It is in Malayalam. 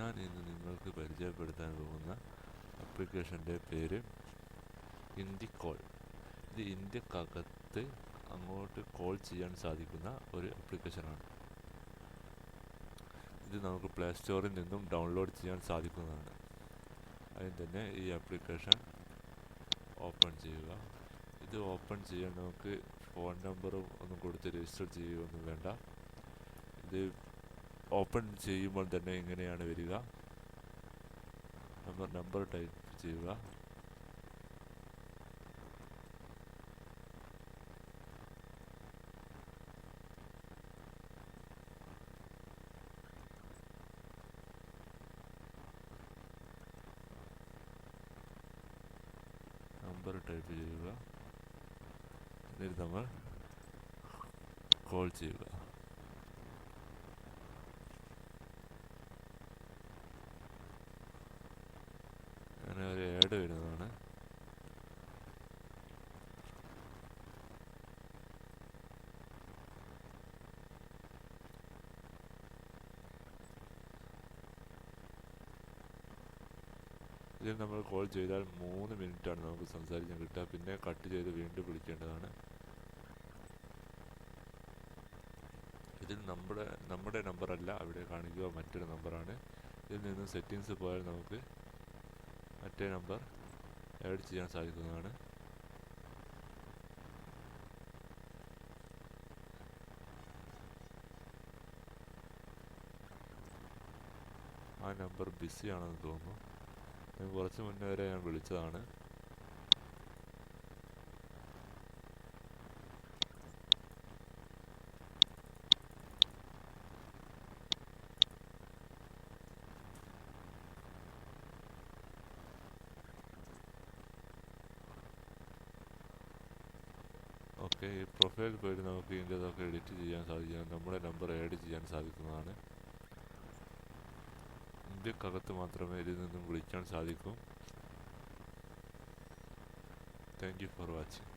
ഞാൻ ഇന്ന് നിങ്ങൾക്ക് പരിചയപ്പെടുത്താൻ പോകുന്ന ആപ്ലിക്കേഷൻ്റെ പേര് ഇന്ത്യക്കോൾ. ഇത് ഇന്ത്യക്കകത്ത് അങ്ങോട്ട് കോൾ ചെയ്യാൻ സാധിക്കുന്ന ഒരു ആപ്ലിക്കേഷനാണ്. ഇത് നമുക്ക് പ്ലേ സ്റ്റോറിൽ നിന്നും ഡൗൺലോഡ് ചെയ്യാൻ സാധിക്കുന്നതാണ്. അതിന് തന്നെ ഈ ആപ്ലിക്കേഷൻ ഓപ്പൺ ചെയ്യുക. ഇത് ഓപ്പൺ ചെയ്യാൻ നമുക്ക് ഫോൺ നമ്പറും ഒന്നും കൊടുത്ത് രജിസ്റ്റർ ചെയ്യുകയൊന്നും വേണ്ട. ഇത് ഓപ്പൺ ചെയ്യുമ്പോൾ തന്നെ ഇങ്ങനെയാണ് വരിക. നമ്പർ ടൈപ്പ് ചെയ്യുക. നമ്പർ ടൈപ്പ് ചെയ്യുക. എന്നിട്ട് നമ്മൾ കോൾ ചെയ്യുക. അങ്ങനെ ഒരു ആഡ് വരുന്നതാണ്. ഇതിൽ നമ്മൾ കോൾ ചെയ്താൽ 3 മിനിറ്റാണ് നമുക്ക് സംസാരിക്കാൻ കിട്ടുക. പിന്നെ കട്ട് ചെയ്ത് വീണ്ടും വിളിക്കേണ്ടതാണ്. ഇതിൽ നമ്മുടെ നമ്പറല്ല അവിടെ കാണിക്കുക, മറ്റൊരു നമ്പറാണ്. ഇതിൽ നിന്ന് സെറ്റിങ്സ് പോയാൽ നമുക്ക് മറ്റേ നമ്പർ ആഡ് ചെയ്യാൻ സാധിക്കുന്നതാണ്. ആ നമ്പർ ബിസി ആണെന്ന് തോന്നുന്നു. കുറച്ച് മുന്നേ വരെ ഞാൻ വിളിച്ചതാണ്. ഓക്കെ, ഈ പ്രൊഫൈൽ പോയിട്ട് നമുക്ക് ഇതിൻ്റെതൊക്കെ എഡിറ്റ് ചെയ്യാൻ സാധിക്കും. നമ്മുടെ നമ്പർ ആഡ് ചെയ്യാൻ സാധിക്കുന്നതാണ്. ഇന്ത്യക്കകത്ത് മാത്രമേ ഇതിൽ നിന്നും വിളിക്കാൻ സാധിക്കൂ. Thank you for watching.